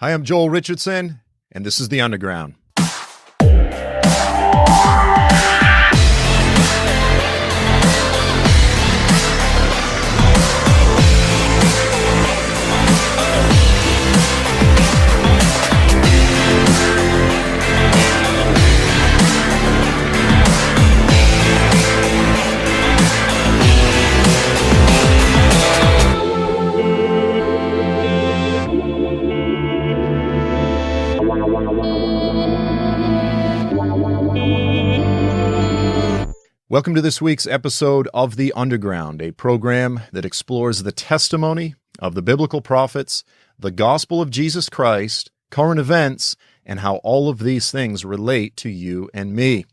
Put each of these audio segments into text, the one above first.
Hi, I'm Joel Richardson, and this is The Underground. Welcome to this week's episode of The Underground, a program that explores the testimony of the biblical prophets, the gospel of Jesus Christ, current events, and how all of these things relate to you and me.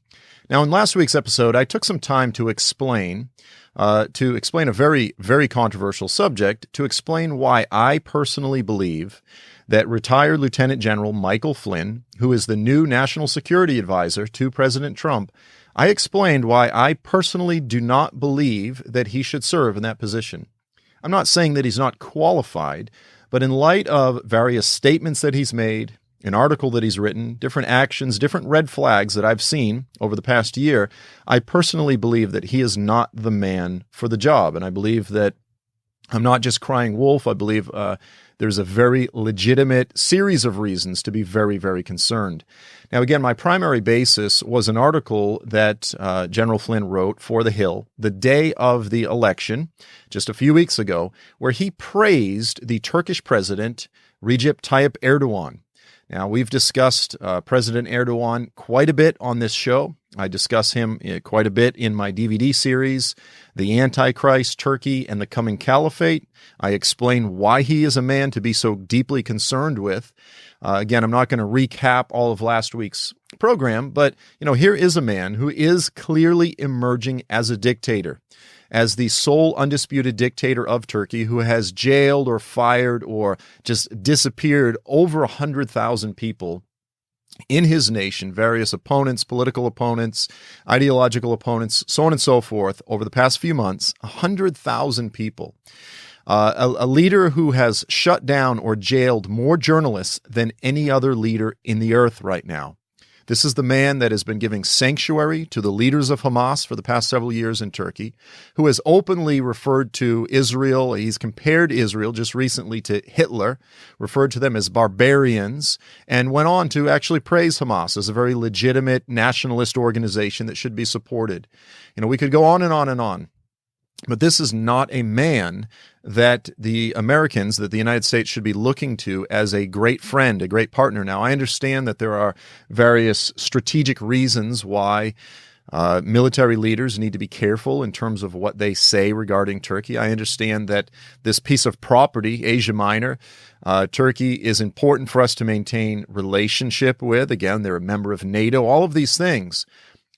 Now, in last week's episode, I took some time to explain a very, very controversial subject, to explain why I personally believe that retired Lieutenant General Michael Flynn, who is the new National Security Advisor to President Trump, I explained why I personally do not believe that he should serve in that position. I'm not saying that he's not qualified, but in light of various statements that he's made, an article that he's written, different actions, different red flags that I've seen over the past year, I personally believe that he is not the man for the job. And I believe that I'm not just crying wolf. I believe there's a very legitimate series of reasons to be very, very concerned. Now, again, my primary basis was an article that General Flynn wrote for The Hill the day of the election, just a few weeks ago, where he praised the Turkish president, Recep Tayyip Erdogan. Now, we've discussed President Erdogan quite a bit on this show. I discuss him quite a bit in my DVD series, The Antichrist, Turkey, and the Coming Caliphate. I explain why he is a man to be so deeply concerned with. Again, I'm not going to recap all of last week's program, but here is a man who is clearly emerging as a dictator, as the sole undisputed dictator of Turkey, who has jailed or fired or just disappeared over 100,000 people in his nation, various opponents, political opponents, ideological opponents, so on and so forth, over the past few months, 100,000 people. A leader who has shut down or jailed more journalists than any other leader in the earth right now. This is the man that has been giving sanctuary to the leaders of Hamas for the past several years in Turkey, who has openly referred to Israel. He's compared Israel just recently to Hitler, referred to them as barbarians, and went on to actually praise Hamas as a very legitimate nationalist organization that should be supported. We could go on and on and on. But this is not a man that the Americans, that the United States should be looking to as a great friend, a great partner. Now, I understand that there are various strategic reasons why military leaders need to be careful in terms of what they say regarding Turkey. I understand that this piece of property, Asia Minor, Turkey is important for us to maintain relationship with. Again, they're a member of NATO, all of these things.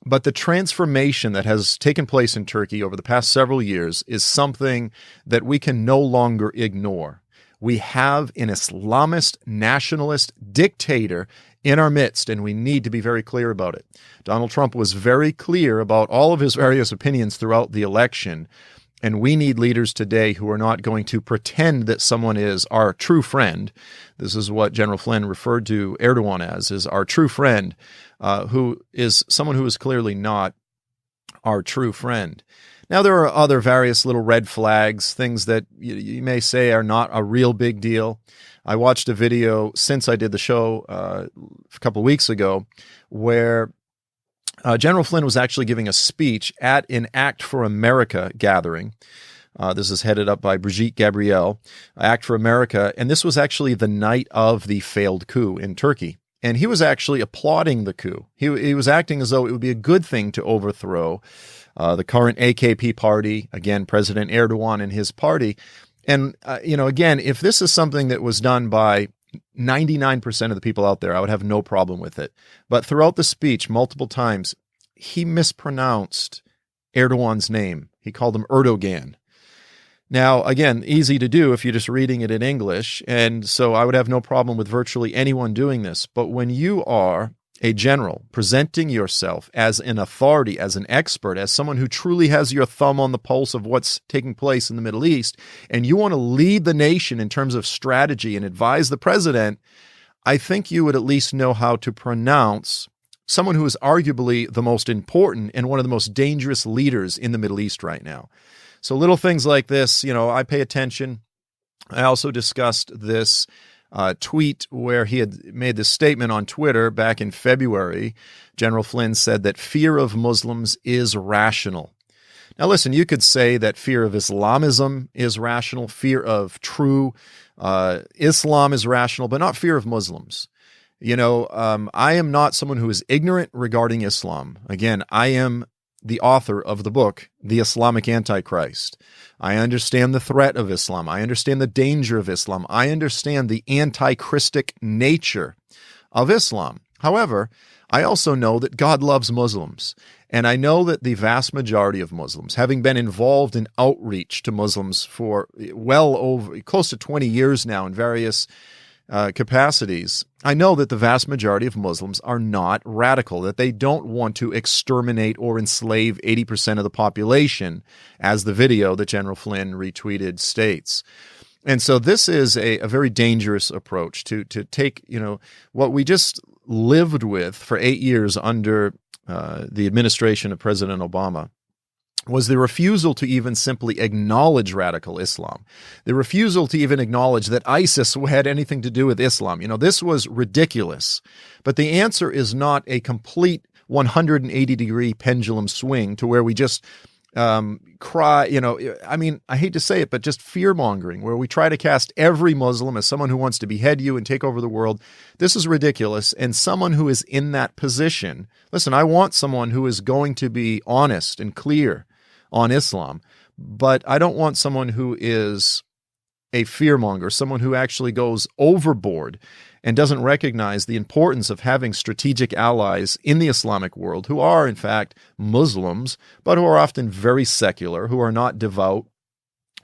But the transformation that has taken place in Turkey over the past several years is something that we can no longer ignore. We have an Islamist nationalist dictator in our midst, and we need to be very clear about it. Donald Trump was very clear about all of his various opinions throughout the election, and we need leaders today who are not going to pretend that someone is our true friend. This is what General Flynn referred to Erdogan as, is our true friend, who is someone who is clearly not our true friend. Now, there are other various little red flags, things that you may say are not a real big deal. I watched a video since I did the show a couple of weeks ago where General Flynn was actually giving a speech at an Act for America gathering. This is headed up by Brigitte Gabriel, Act for America, and this was actually the night of the failed coup in Turkey. And he was actually applauding the coup. He was acting as though it would be a good thing to overthrow the current AKP party, again, President Erdogan and his party. And, again, if this is something that was done by 99% of the people out there, I would have no problem with it. But throughout the speech, multiple times, he mispronounced Erdogan's name. He called him Erdogan. Now, again, easy to do if you're just reading it in English, and so I would have no problem with virtually anyone doing this. But when you are a general presenting yourself as an authority, as an expert, as someone who truly has your thumb on the pulse of what's taking place in the Middle East, and you want to lead the nation in terms of strategy and advise the president, I think you would at least know how to pronounce someone who is arguably the most important and one of the most dangerous leaders in the Middle East right now. So little things like this, I pay attention. I also discussed this tweet where he had made this statement on Twitter back in February. General Flynn said that fear of Muslims is rational. Now, listen, you could say that fear of Islamism is rational, fear of true Islam is rational, but not fear of Muslims. I am not someone who is ignorant regarding Islam. Again, I am the author of the book, The Islamic Antichrist. I understand the threat of Islam. I understand the danger of Islam. I understand the anti-Christic nature of Islam. However, I also know that God loves Muslims. And I know that the vast majority of Muslims, having been involved in outreach to Muslims for well over, close to 20 years now in various capacities, I know that the vast majority of Muslims are not radical, that they don't want to exterminate or enslave 80% of the population, as the video that General Flynn retweeted states. And so this is a very dangerous approach to take, what we just lived with for 8 years under the administration of President Obama, was the refusal to even simply acknowledge radical Islam, the refusal to even acknowledge that ISIS had anything to do with Islam. This was ridiculous. But the answer is not a complete 180-degree pendulum swing to where we just cry, I hate to say it, but just fear-mongering, where we try to cast every Muslim as someone who wants to behead you and take over the world. This is ridiculous. And someone who is in that position, listen, I want someone who is going to be honest and clear on Islam, but I don't want someone who is a fearmonger, someone who actually goes overboard and doesn't recognize the importance of having strategic allies in the Islamic world who are, in fact, Muslims, but who are often very secular, who are not devout,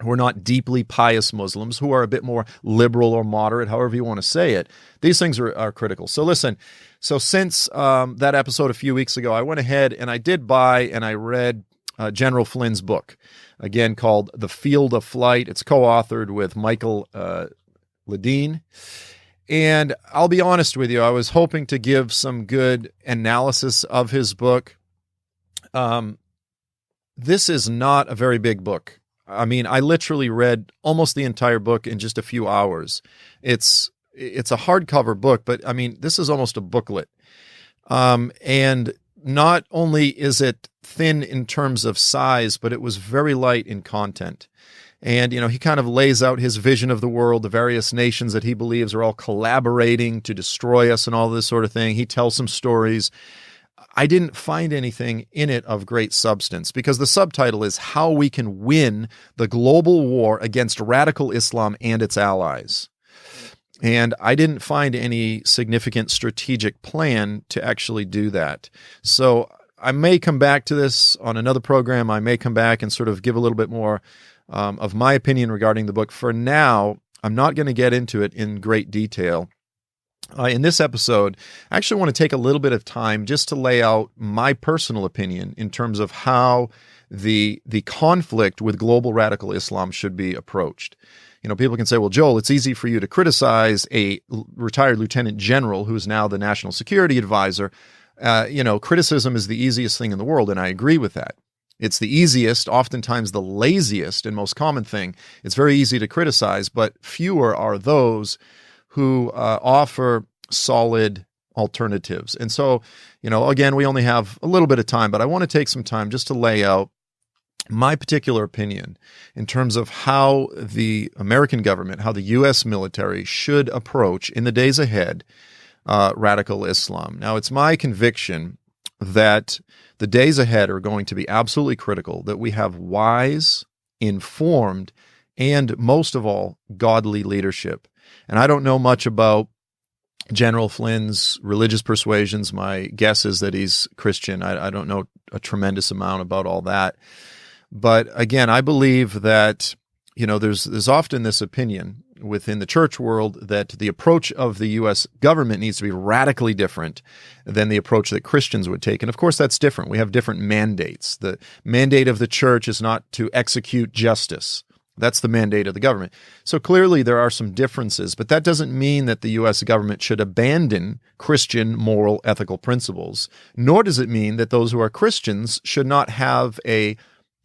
who are not deeply pious Muslims, who are a bit more liberal or moderate, however you want to say it. These things are critical. So listen, since that episode a few weeks ago, I went ahead and I did buy and I read General Flynn's book, again called The Field of Flight. It's co-authored with Michael Ledeen. And I'll be honest with you, I was hoping to give some good analysis of his book. This is not a very big book. I literally read almost the entire book in just a few hours. It's a hardcover book, but this is almost a booklet. And not only is it thin in terms of size, but it was very light in content. And, he kind of lays out his vision of the world, the various nations that he believes are all collaborating to destroy us and all this sort of thing. He tells some stories. I didn't find anything in it of great substance because the subtitle is How We Can Win the Global War Against Radical Islam and Its Allies. And I didn't find any significant strategic plan to actually do that. So I may come back to this on another program. I may come back and sort of give a little bit more of my opinion regarding the book. For now, I'm not going to get into it in great detail. In this episode, I actually want to take a little bit of time just to lay out my personal opinion in terms of how the conflict with global radical Islam should be approached. People can say, well, Joel, it's easy for you to criticize a retired lieutenant general who is now the national security advisor. Criticism is the easiest thing in the world, and I agree with that. It's the easiest, oftentimes the laziest and most common thing. It's very easy to criticize, but fewer are those who offer solid alternatives. And so, again, we only have a little bit of time, but I want to take some time just to lay out my particular opinion in terms of how the American government, how the U.S. military should approach in the days ahead radical Islam. Now, it's my conviction that the days ahead are going to be absolutely critical, that we have wise, informed, and most of all, godly leadership. And I don't know much about General Flynn's religious persuasions. My guess is that he's Christian. I don't know a tremendous amount about all that. But again, I believe that, there's often this opinion within the church world that the approach of the U.S. government needs to be radically different than the approach that Christians would take. And of course, that's different. We have different mandates. The mandate of the church is not to execute justice. That's the mandate of the government. So clearly there are some differences, but that doesn't mean that the U.S. government should abandon Christian moral ethical principles, nor does it mean that those who are Christians should not have an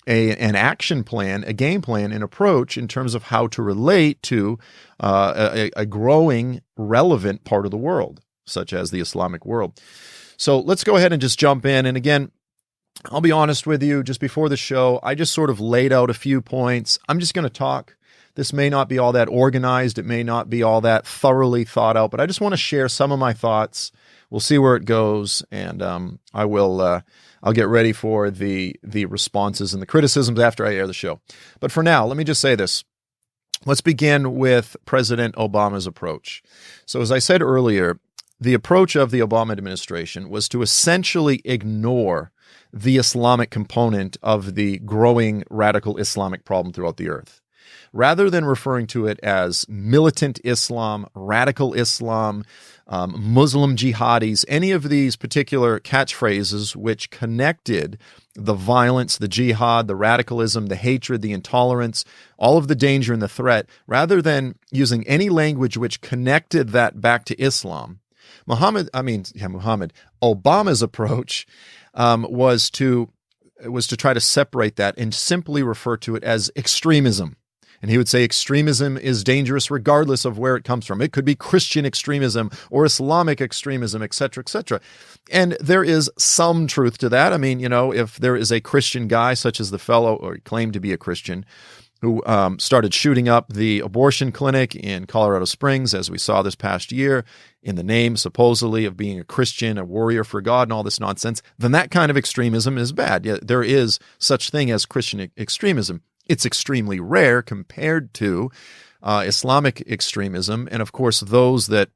action plan, a game plan, an approach in terms of how to relate to a growing, relevant part of the world, such as the Islamic world. So let's go ahead and just jump in. And again, I'll be honest with you, just before the show, I just sort of laid out a few points. I'm just going to talk. This may not be all that organized. It may not be all that thoroughly thought out, but I just want to share some of my thoughts. We'll see where it goes, and I'll get ready for the responses and the criticisms after I air the show. But for now, let me just say this. Let's begin with President Obama's approach. So as I said earlier, the approach of the Obama administration was to essentially ignore the Islamic component of the growing radical Islamic problem throughout the earth. Rather than referring to it as militant Islam, radical Islam, Muslim jihadis, any of these particular catchphrases which connected the violence, the jihad, the radicalism, the hatred, the intolerance, all of the danger and the threat, rather than using any language which connected that back to Islam, Obama's approach was to try to separate that and simply refer to it as extremism. And he would say extremism is dangerous regardless of where it comes from. It could be Christian extremism or Islamic extremism, et cetera, et cetera. And there is some truth to that. I mean, if there is a Christian guy, such as the fellow, or claimed to be a Christian, who started shooting up the abortion clinic in Colorado Springs, as we saw this past year, in the name, supposedly, of being a Christian, a warrior for God, and all this nonsense, then that kind of extremism is bad. Yeah, there is such thing as Christian extremism. It's extremely rare compared to Islamic extremism. And of course, those that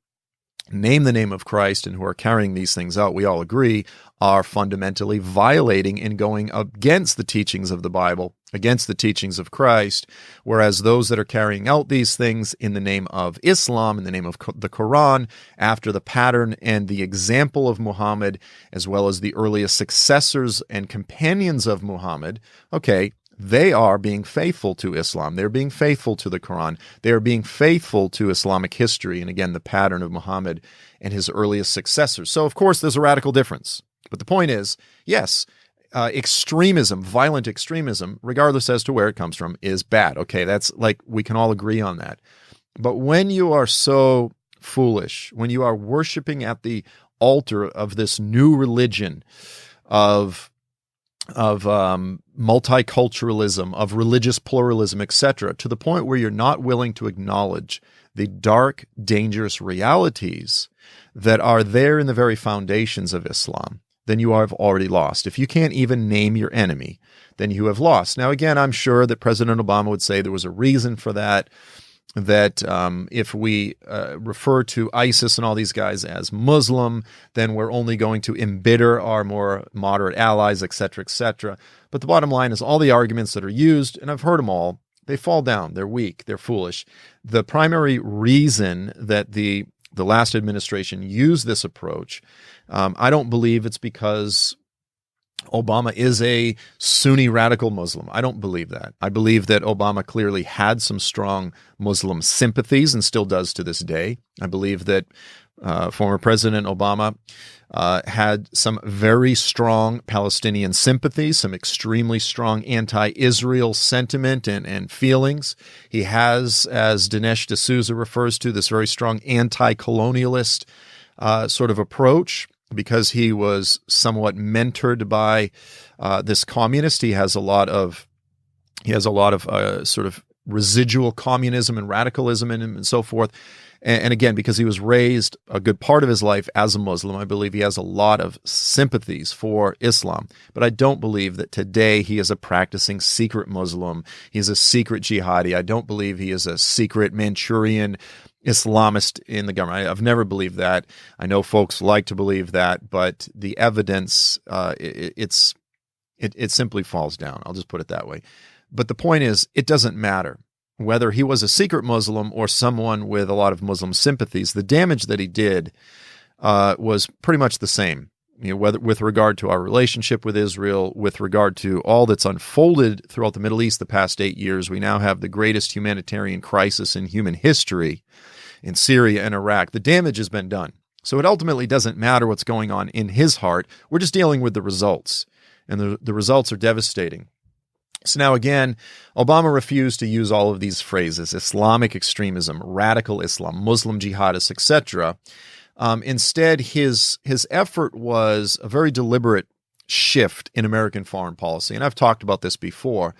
name the name of Christ and who are carrying these things out, we all agree, are fundamentally violating and going against the teachings of the Bible, against the teachings of Christ, whereas those that are carrying out these things in the name of Islam, in the name of the Quran, after the pattern and the example of Muhammad, as well as the earliest successors and companions of Muhammad, okay, they are being faithful to Islam. They're being faithful to the Quran. They are being faithful to Islamic history, and again, the pattern of Muhammad and his earliest successors. So, of course, there's a radical difference. But the point is, yes, extremism, violent extremism, regardless as to where it comes from, is bad. Okay, that's like, we can all agree on that. But when you are so foolish, when you are worshiping at the altar of this new religion of multiculturalism, of religious pluralism, etc., to the point where you're not willing to acknowledge the dark, dangerous realities that are there in the very foundations of Islam, then you have already lost. If you can't even name your enemy, then you have lost. Now, again, I'm sure that President Obama would say there was a reason for that, that if we refer to ISIS and all these guys as Muslim, then we're only going to embitter our more moderate allies, et cetera, et cetera. But the bottom line is all the arguments that are used, and I've heard them all, they fall down, they're weak, they're foolish. The primary reason that the last administration used this approach, I don't believe it's because Obama is a Sunni radical Muslim. I don't believe that. I believe that Obama clearly had some strong Muslim sympathies and still does to this day. I believe that former President Obama had some very strong Palestinian sympathies, some extremely strong anti-Israel sentiment and feelings. He has, as Dinesh D'Souza refers to, this very strong anti-colonialist sort of approach. Because he was somewhat mentored by this communist, he has a lot of sort of residual communism and radicalism in him and so forth. And again, because he was raised a good part of his life as a Muslim, I believe he has a lot of sympathies for Islam. But I don't believe that today he is a practicing secret Muslim. He's a secret jihadi. I don't believe he is a secret Manchurian Islamist in the government. I've never believed that. I know folks like to believe that, but the evidence, it simply falls down. I'll just put it that way. But the point is, it doesn't matter whether he was a secret Muslim or someone with a lot of Muslim sympathies. The damage that he did was pretty much the same. whether with regard to our relationship with Israel, with regard to all that's unfolded throughout the Middle East the past 8 years. We now have the greatest humanitarian crisis in human history in Syria and Iraq. The damage has been done. So it ultimately doesn't matter what's going on in his heart. We're just dealing with the results, and the results are devastating. So now again, Obama refused to use all of these phrases: Islamic extremism, radical Islam, Muslim jihadists, etc. Instead, his effort was a very deliberate shift in American foreign policy. And I've talked about this before.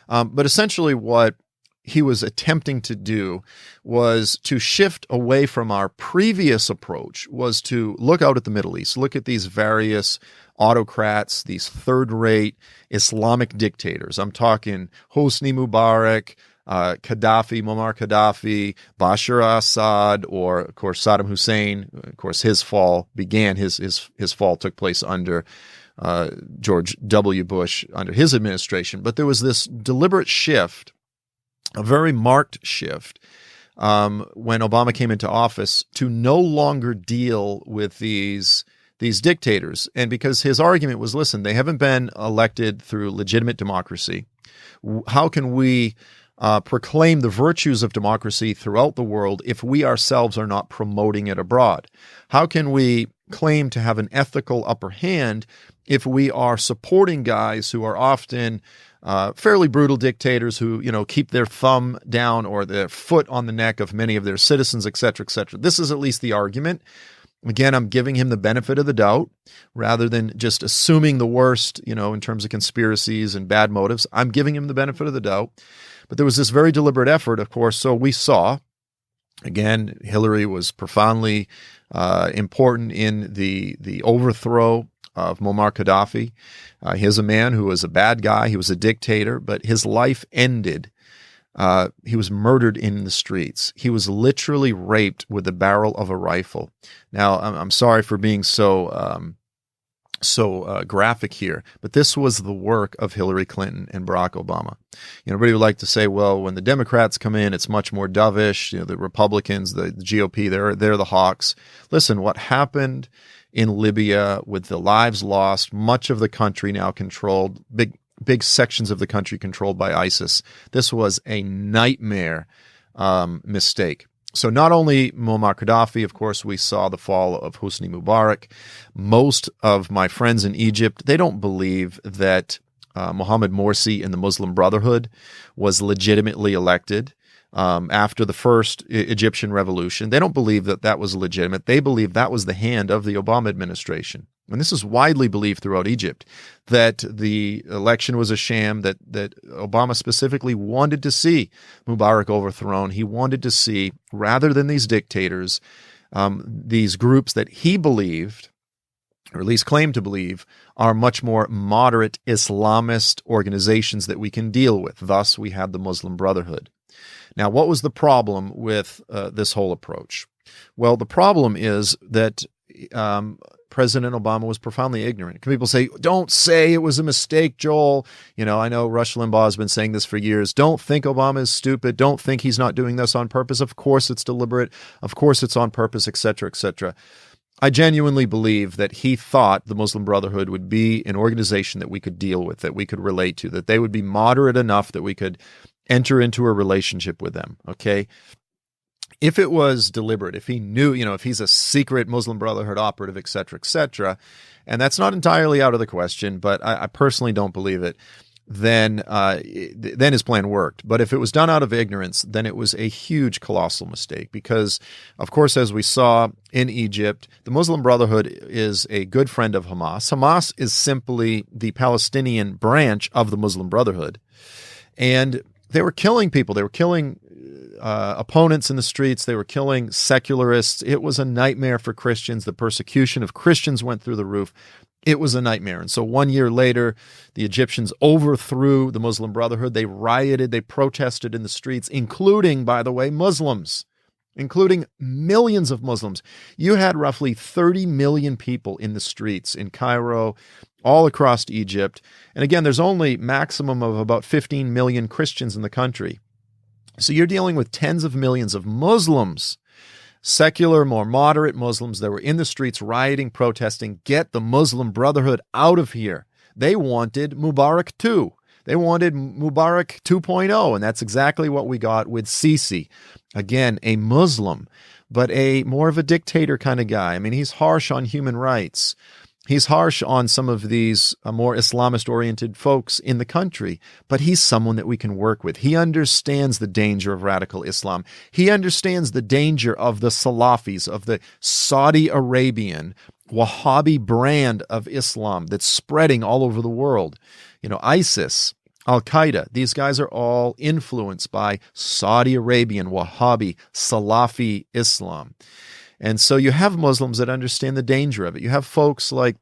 But essentially what he was attempting to do was to shift away from our previous approach, was to look out at the Middle East, look at these various autocrats, these third-rate Islamic dictators. I'm talking Hosni Mubarak, Gaddafi, Muammar Gaddafi, Bashar al-Assad, or, of course, Saddam Hussein. Of course, his fall took place under George W. Bush, under his administration. But there was this deliberate shift, a very marked shift, when Obama came into office, to no longer deal with these dictators. And because his argument was, listen, they haven't been elected through legitimate democracy. How can we proclaim the virtues of democracy throughout the world if we ourselves are not promoting it abroad? How can we claim to have an ethical upper hand if we are supporting guys who are often fairly brutal dictators who, keep their thumb down or their foot on the neck of many of their citizens, et cetera, et cetera? This is at least the argument. Again, I'm giving him the benefit of the doubt rather than just assuming the worst, in terms of conspiracies and bad motives. I'm giving him the benefit of the doubt. But there was this very deliberate effort, of course. So we saw, again, Hillary was profoundly important in the overthrow of Muammar Gaddafi. He's a man who was a bad guy. He was a dictator, but his life ended. He was murdered in the streets. He was literally raped with the barrel of a rifle. Now, I'm sorry for being so graphic here, but this was the work of Hillary Clinton and Barack Obama. Everybody would like to say, well, when the Democrats come in, it's much more dovish. The Republicans, the GOP, they're the hawks. Listen, what happened in Libya with the lives lost, much of the country now controlled, big sections of the country controlled by ISIS. This was a nightmare mistake. So not only Muammar Gaddafi, of course, we saw the fall of Hosni Mubarak. Most of my friends in Egypt, they don't believe that Mohammed Morsi in the Muslim Brotherhood was legitimately elected after the first Egyptian revolution. They don't believe that that was legitimate. They believe that was the hand of the Obama administration. And this is widely believed throughout Egypt, that the election was a sham, that Obama specifically wanted to see Mubarak overthrown. He wanted to see, rather than these dictators, these groups that he believed, or at least claimed to believe, are much more moderate Islamist organizations that we can deal with. Thus, we had the Muslim Brotherhood. Now, what was the problem with this whole approach? Well, the problem is that President Obama was profoundly ignorant. People say, don't say it was a mistake, Joel. I know Rush Limbaugh has been saying this for years. Don't think Obama is stupid. Don't think he's not doing this on purpose. Of course it's deliberate. Of course it's on purpose, et cetera, et cetera. I genuinely believe that he thought the Muslim Brotherhood would be an organization that we could deal with, that we could relate to, that they would be moderate enough that we could enter into a relationship with them, okay? If it was deliberate, if he knew, if he's a secret Muslim Brotherhood operative, et cetera, and that's not entirely out of the question, but I personally don't believe it, then his plan worked. But if it was done out of ignorance, then it was a huge, colossal mistake because, of course, as we saw in Egypt, the Muslim Brotherhood is a good friend of Hamas. Hamas is simply the Palestinian branch of the Muslim Brotherhood. And they were killing people. They were killing opponents in the streets. They were killing secularists. It was a nightmare for Christians. The persecution of Christians went through the roof. It was a nightmare. And so 1 year later, the Egyptians overthrew the Muslim Brotherhood. They rioted. They protested in the streets, including, by the way, Muslims, including millions of Muslims. You had roughly 30 million people in the streets in Cairo, all across Egypt. And again, there's only maximum of about 15 million Christians in the country. So you're dealing with tens of millions of Muslims. secular, more moderate Muslims that were in the streets rioting, protesting, get the Muslim Brotherhood out of here. They wanted Mubarak II. They wanted Mubarak 2.0, and that's exactly what we got with Sisi. Again, a Muslim, but a more of a dictator kind of guy. I mean, he's harsh on human rights. He's harsh on some of these more Islamist-oriented folks in the country, but he's someone that we can work with. He understands the danger of radical Islam. He understands the danger of the Salafis, of the Saudi Arabian Wahhabi brand of Islam that's spreading all over the world. You know, ISIS, Al-Qaeda, these guys are all influenced by Saudi Arabian, Wahhabi, Salafi Islam. And so you have Muslims that understand the danger of it. You have folks like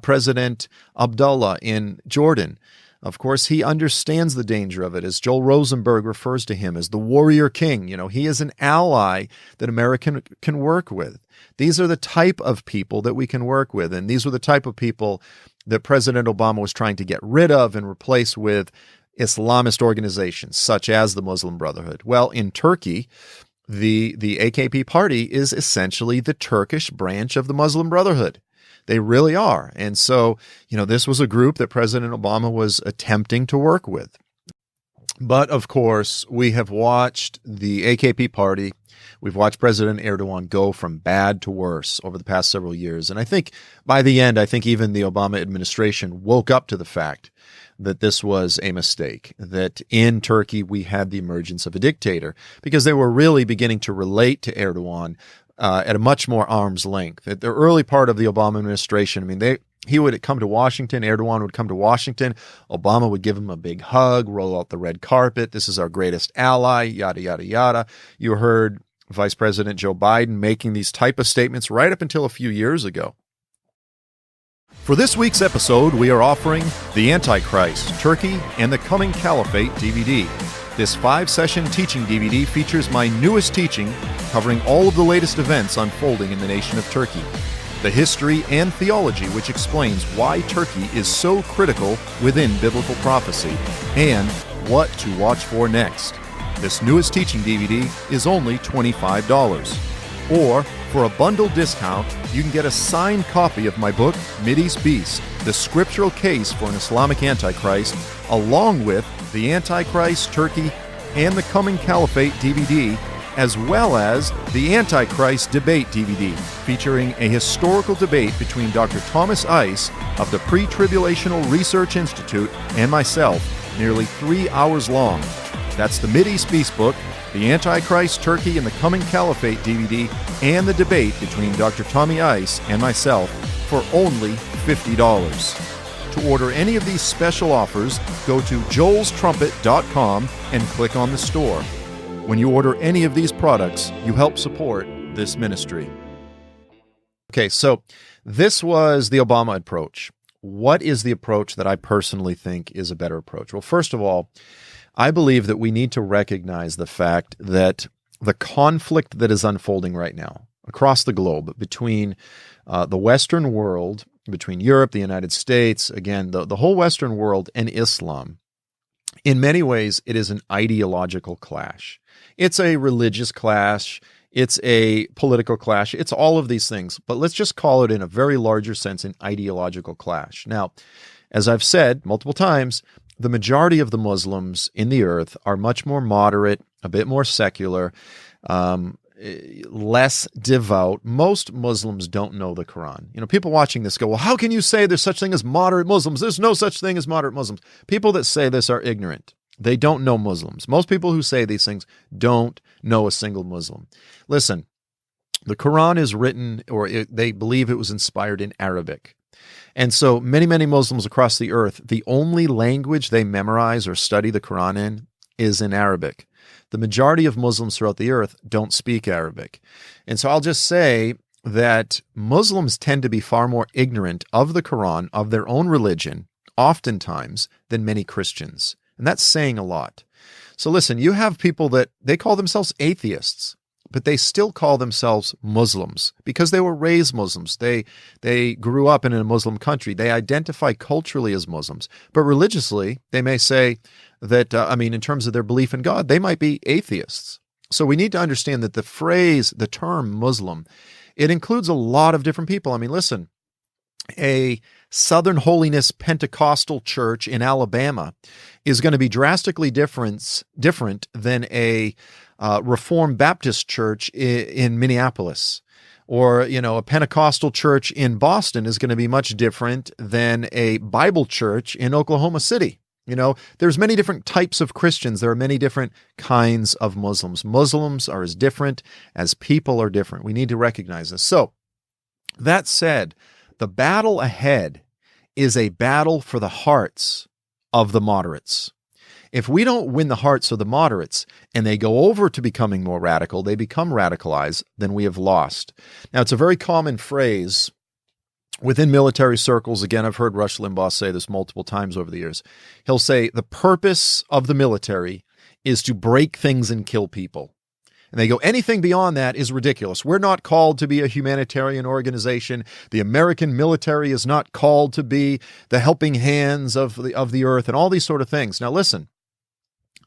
President Abdullah in Jordan. Of course, he understands the danger of it, as Joel Rosenberg refers to him as the warrior king. You know, he is an ally that America can work with. These are the type of people that we can work with, and these are the type of people that President Obama was trying to get rid of and replace with Islamist organizations, such as the Muslim Brotherhood. Well, in Turkey, the AKP party is essentially the Turkish branch of the Muslim Brotherhood. They really are. And so, you know, this was a group that President Obama was attempting to work with. But of course, we have watched the AKP party, we've watched President Erdogan go from bad to worse over the past several years. And I think by the end, I think even the Obama administration woke up to the fact that this was a mistake, that in Turkey we had the emergence of a dictator, because they were really beginning to relate to Erdogan at a much more arm's length. At the early part of the Obama administration, I mean, he would come to Washington, Erdogan would come to Washington, Obama would give him a big hug, roll out the red carpet, this is our greatest ally, yada, yada, yada. You heard Vice President Joe Biden making these type of statements right up until a few years ago. For this week's episode, we are offering The Antichrist, Turkey, and the Coming Caliphate DVD. This 5-session teaching DVD features my newest teaching covering all of the latest events unfolding in the nation of Turkey, the history and theology which explains why Turkey is so critical within biblical prophecy, and what to watch for next. This newest teaching DVD is only $25. Or, for a bundle discount, you can get a signed copy of my book, Mideast Beast, The Scriptural Case for an Islamic Antichrist, along with The Antichrist, Turkey, and the Coming Caliphate DVD, as well as the Antichrist Debate DVD, featuring a historical debate between Dr. Thomas Ice of the Pre-Tribulational Research Institute and myself, nearly 3 hours long. That's the Mideast Beast book, the Antichrist, Turkey, and the Coming Caliphate DVD, and the debate between Dr. Tommy Ice and myself for only $50. To order any of these special offers, go to joelstrumpet.com and click on the store. When you order any of these products, you help support this ministry. Okay, so this was the Obama approach. What is the approach that I personally think is a better approach? Well, first of all, I believe that we need to recognize the fact that the conflict that is unfolding right now across the globe between the Western world, between Europe, the United States, again, the whole Western world and Islam, in many ways, it is an ideological clash. It's a religious clash. It's a political clash. It's all of these things. But let's just call it, in a very larger sense, an ideological clash. Now, as I've said multiple times, the majority of the Muslims in the earth are much more moderate, a bit more secular, less devout. Most Muslims don't know the Quran. You know, people watching this go, well, how can you say there's such thing as moderate Muslims? There's no such thing as moderate Muslims. People that say this are ignorant. They don't know Muslims. Most people who say these things don't know a single Muslim. Listen, the Quran is written, they believe it was inspired in Arabic. And so many, many Muslims across the earth, the only language they memorize or study the Quran in is in Arabic. The majority of Muslims throughout the earth don't speak Arabic. And so I'll just say that Muslims tend to be far more ignorant of the Quran, of their own religion, oftentimes, than many Christians. And that's saying a lot. So listen, you have people that they call themselves atheists, but they still call themselves Muslims because they were raised Muslims. They grew up in a Muslim country. They identify culturally as Muslims. But religiously, they may say that, in terms of their belief in God, they might be atheists. So we need to understand that the term Muslim, it includes a lot of different people. I mean, listen, a Southern Holiness Pentecostal church in Alabama is going to be drastically different than a Reformed Baptist church in Minneapolis. Or, a Pentecostal church in Boston is going to be much different than a Bible church in Oklahoma City. There's many different types of Christians. There are many different kinds of Muslims. Muslims are as different as people are different. We need to recognize this. So, that said, the battle ahead is a battle for the hearts of the moderates. If we don't win the hearts of the moderates and they go over to becoming more radical, they become radicalized, then we have lost. Now, it's a very common phrase within military circles. Again, I've heard Rush Limbaugh say this multiple times over the years. He'll say, the purpose of the military is to break things and kill people. And they go, anything beyond that is ridiculous. We're not called to be a humanitarian organization. The American military is not called to be the helping hands of the earth and all these sort of things. Now, listen,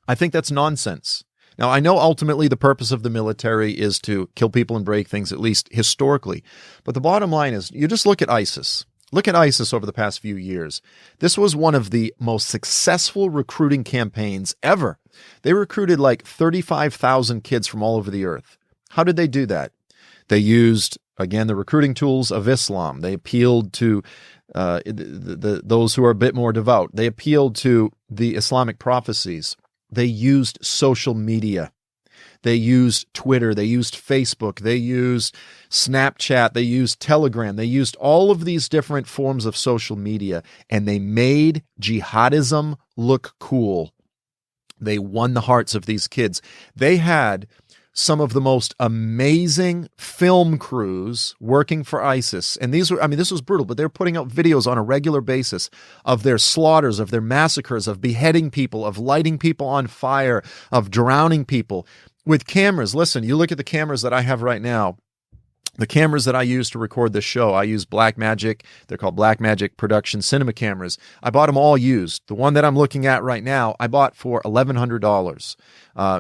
I think that's nonsense. Now, I know ultimately the purpose of the military is to kill people and break things, at least historically. But the bottom line is, you just look at ISIS. Look at ISIS over the past few years. This was one of the most successful recruiting campaigns ever. They recruited like 35,000 kids from all over the earth. How did they do that? They used, again, the recruiting tools of Islam. They appealed to those who are a bit more devout. They appealed to the Islamic prophecies. They used social media. They used Twitter. They used Facebook. They used Snapchat. They used Telegram. They used all of these different forms of social media, and they made jihadism look cool. They won the hearts of these kids. They had some of the most amazing film crews working for ISIS. And this was brutal, but they're putting out videos on a regular basis of their slaughters, of their massacres, of beheading people, of lighting people on fire, of drowning people with cameras. Listen, you look at the cameras that I have right now. The cameras that I use to record this show, I use Blackmagic. They're called Blackmagic Production Cinema cameras. I bought them all used. The one that I'm looking at right now, I bought for $1,100.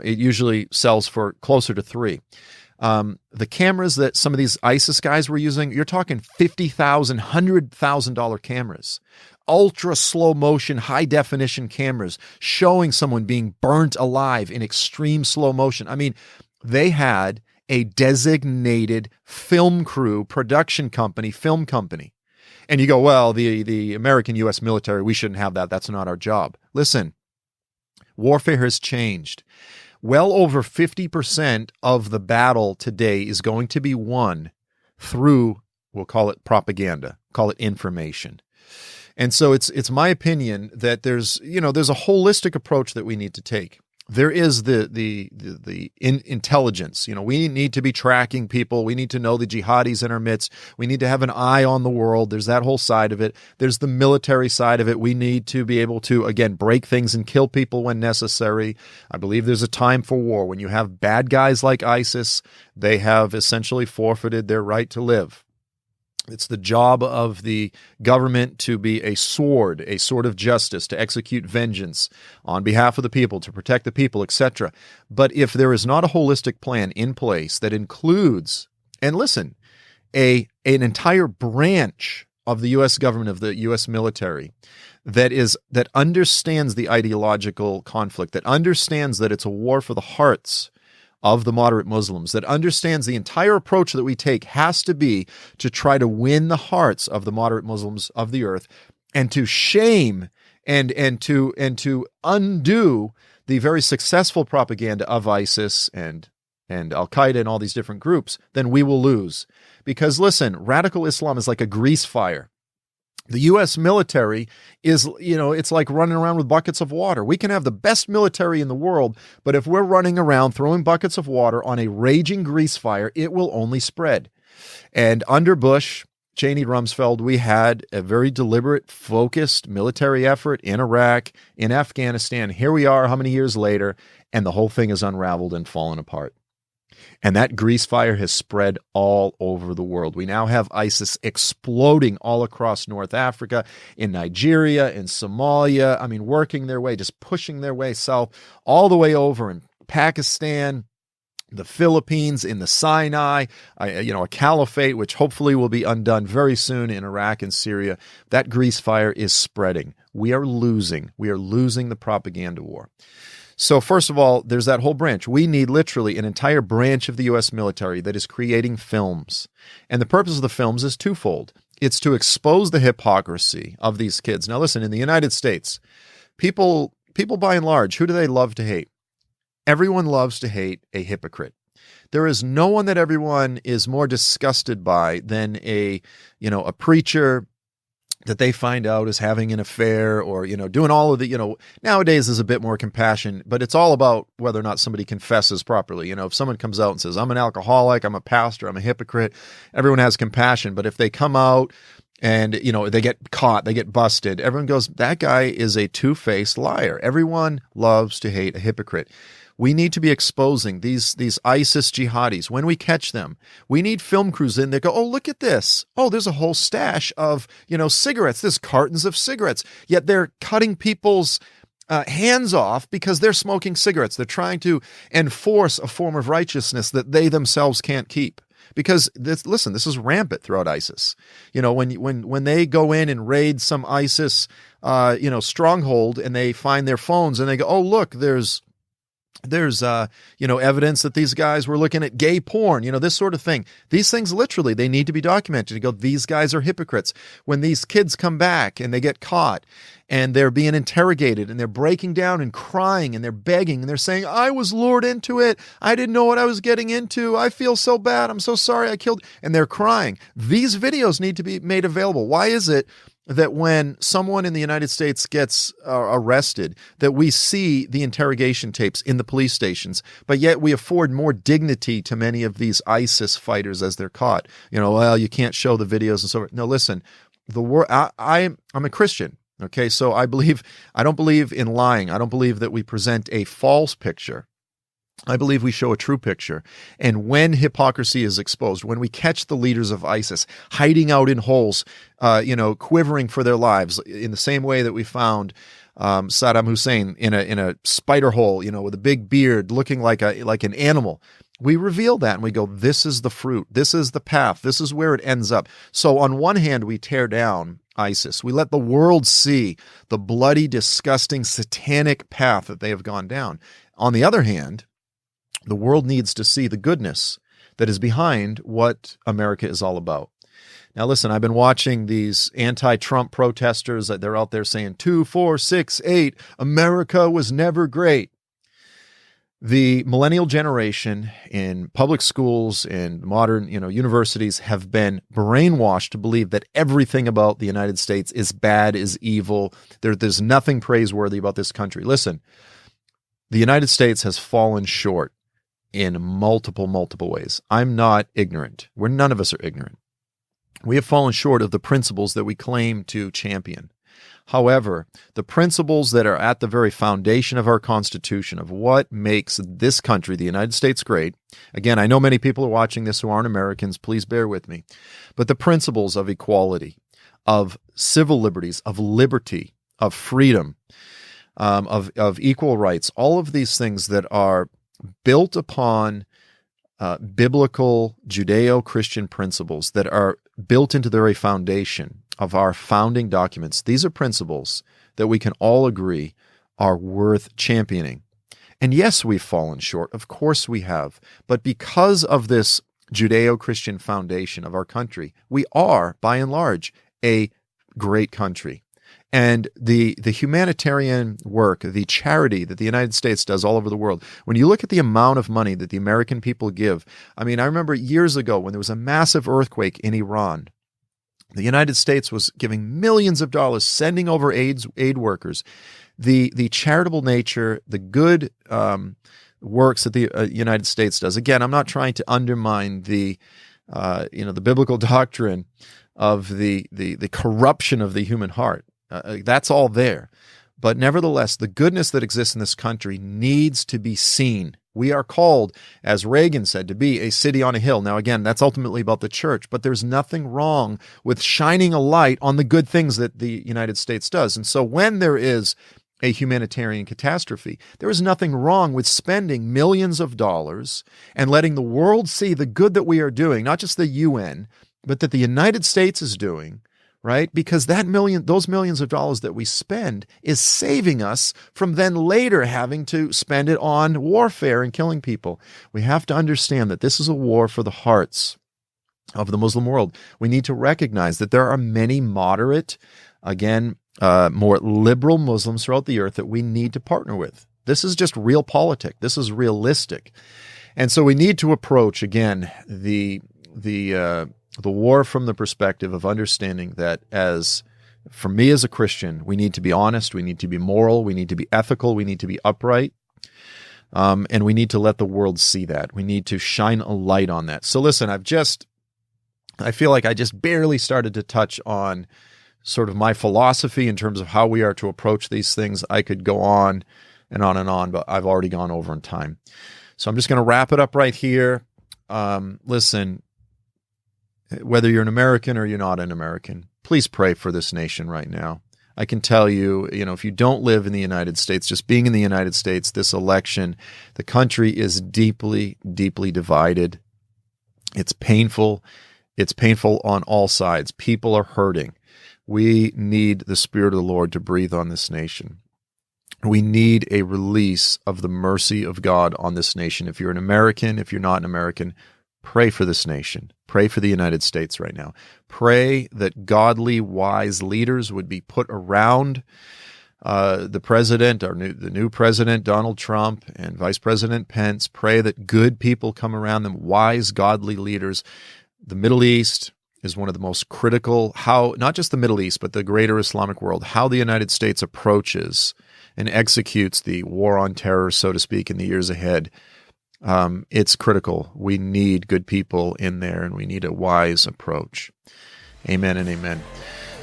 It usually sells for closer to $3,000. The cameras that some of these ISIS guys were using, you're talking $50,000, $100,000 cameras. Ultra slow motion, high definition cameras showing someone being burnt alive in extreme slow motion. I mean, they had a designated film crew, production company, film company. And you go, well, the American U.S. military, we shouldn't have that. That's not our job. Listen, warfare has changed. Well over 50% of the battle today is going to be won through, we'll call it propaganda, call it information. And so it's my opinion that there's a holistic approach that we need to take. There is the intelligence. We need to be tracking people. We need to know the jihadis in our midst. We need to have an eye on the world. There's that whole side of it. There's the military side of it. We need to be able to, again, break things and kill people when necessary. I believe there's a time for war. When you have bad guys like ISIS, they have essentially forfeited their right to live. It's the job of the government to be a sword of justice, to execute vengeance on behalf of the people, to protect the people, etc. But if there is not a holistic plan in place that includes, and listen, an entire branch of the U.S. government, of the U.S. military, that understands the ideological conflict, that understands that it's a war for the hearts of the moderate Muslims, that understands the entire approach that we take has to be to try to win the hearts of the moderate Muslims of the earth, and to shame and to undo the very successful propaganda of ISIS and Al-Qaeda and all these different groups, then we will lose. Because listen, radical Islam is like a grease fire. The U.S. military is, it's like running around with buckets of water. We can have the best military in the world, but if we're running around throwing buckets of water on a raging grease fire, it will only spread. And under Bush, Cheney, Rumsfeld, we had a very deliberate, focused military effort in Iraq, in Afghanistan. Here we are, how many years later, and the whole thing is unraveled and fallen apart. And that grease fire has spread all over the world. We now have ISIS exploding all across North Africa, in Nigeria, in Somalia. I mean, working their way, just pushing their way south, all the way over in Pakistan, the Philippines, in the Sinai, a caliphate, which hopefully will be undone very soon in Iraq and Syria. That grease fire is spreading. We are losing. We are losing the propaganda war. So first of all, there's that whole branch. We need literally an entire branch of the U.S. military that is creating films. And the purpose of the films is twofold. It's to expose the hypocrisy of these kids. Now listen, in the United States, people by and large, who do they love to hate? Everyone loves to hate a hypocrite. There is no one that everyone is more disgusted by than a preacher that they find out is having an affair or, doing all of the, nowadays there's a bit more compassion, but it's all about whether or not somebody confesses properly. If someone comes out and says, I'm an alcoholic, I'm a pastor, I'm a hypocrite, everyone has compassion. But if they come out and, they get caught, they get busted, everyone goes, that guy is a two-faced liar. Everyone loves to hate a hypocrite. We need to be exposing these ISIS jihadis. When we catch them, we need film crews in there go, oh, look at this. Oh, there's a whole stash of, cigarettes. There's cartons of cigarettes. Yet they're cutting people's hands off because they're smoking cigarettes. They're trying to enforce a form of righteousness that they themselves can't keep. Because this is rampant throughout ISIS. When they go in and raid some ISIS, stronghold and they find their phones and they go, oh, look, there's evidence that these guys were looking at gay porn, this sort of thing. These things literally, they need to be documented. You go, these guys are hypocrites. When these kids come back and they get caught and they're being interrogated and they're breaking down and crying and they're begging and they're saying, I was lured into it. I didn't know what I was getting into. I feel so bad. I'm so sorry I killed. And they're crying. These videos need to be made available. Why is it that when someone in the United States gets arrested, that we see the interrogation tapes in the police stations, but yet we afford more dignity to many of these ISIS fighters as they're caught? Well, you can't show the videos and so forth. No, listen, I'm a Christian. Okay, so I don't believe in lying. I don't believe that we present a false picture. I believe we show a true picture. And when hypocrisy is exposed, when we catch the leaders of ISIS hiding out in holes, quivering for their lives, in the same way that we found Saddam Hussein in a spider hole, with a big beard, looking like an animal, we reveal that and we go, this is the fruit. This is the path. This is where it ends up. So on one hand, we tear down ISIS. We let the world see the bloody, disgusting, satanic path that they have gone down. On the other hand, the world needs to see the goodness that is behind what America is all about. Now, listen, I've been watching these anti-Trump protesters. They're out there saying 2, 4, 6, 8, America was never great. The millennial generation in public schools and modern, universities have been brainwashed to believe that everything about the United States is bad, is evil. There's nothing praiseworthy about this country. Listen, the United States has fallen short in multiple ways. I'm not ignorant. None of us are ignorant. We have fallen short of the principles that we claim to champion. However, the principles that are at the very foundation of our Constitution, of what makes this country, the United States, great. Again, I know many people are watching this who aren't Americans. Please bear with me. But the principles of equality, of civil liberties, of liberty, of freedom, of equal rights, all of these things that are built upon biblical Judeo-Christian principles that are built into the very foundation of our founding documents. These are principles that we can all agree are worth championing. And yes, we've fallen short. Of course we have. But because of this Judeo-Christian foundation of our country, we are, by and large, a great country. And the humanitarian work, the charity that the United States does all over the world, when you look at the amount of money that the American people give, I remember years ago when there was a massive earthquake in Iran, the United States was giving millions of dollars, sending over aid workers. The charitable nature, the good works that the United States does. Again, I'm not trying to undermine the biblical doctrine of the corruption of the human heart. That's all there. But nevertheless, the goodness that exists in this country needs to be seen. We are called, as Reagan said, to be a city on a hill. Now, again, that's ultimately about the church, but there's nothing wrong with shining a light on the good things that the United States does. And so when there is a humanitarian catastrophe. There is nothing wrong with spending millions of dollars and letting the world see the good that we are doing, not just the UN, but that the United States is doing, right? Because those millions of dollars that we spend is saving us from then later having to spend it on warfare and killing people. We have to understand that this is a war for the hearts of the Muslim world. We need to recognize that there are many moderate, more liberal Muslims throughout the earth that we need to partner with. This is just realpolitik. This is realistic. And so we need to approach, again, the war from the perspective of understanding that for me as a Christian, we need to be honest, we need to be moral, we need to be ethical, we need to be upright, and we need to let the world see that. We need to shine a light on that. So listen, I feel like I just barely started to touch on sort of my philosophy in terms of how we are to approach these things. I could go on and on, but I've already gone over in time. So I'm just going to wrap it up right here. Listen, whether you're an American or you're not an American, please pray for this nation right now. I can tell you, if you don't live in the United States, just being in the United States, this election, the country is deeply, deeply divided. It's painful. It's painful on all sides. People are hurting. We need the Spirit of the Lord to breathe on this nation. We need a release of the mercy of God on this nation. If you're an American, if you're not an American, pray for this nation. Pray for the United States right now. Pray that godly, wise leaders would be put around the president, the new president, Donald Trump, and Vice President Pence. Pray that good people come around them, wise, godly leaders. The Middle East is one of the most critical, not just the Middle East, but the greater Islamic world, how the United States approaches and executes the war on terror, so to speak, in the years ahead. It's critical. We need good people in there, and we need a wise approach. Amen and amen.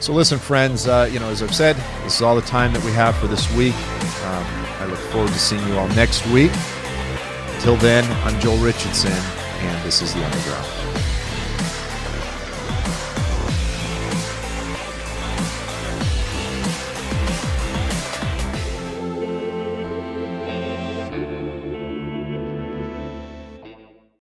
So listen, friends, as I've said, this is all the time that we have for this week. I look forward to seeing you all next week. Until then, I'm Joel Richardson, and this is The Underground.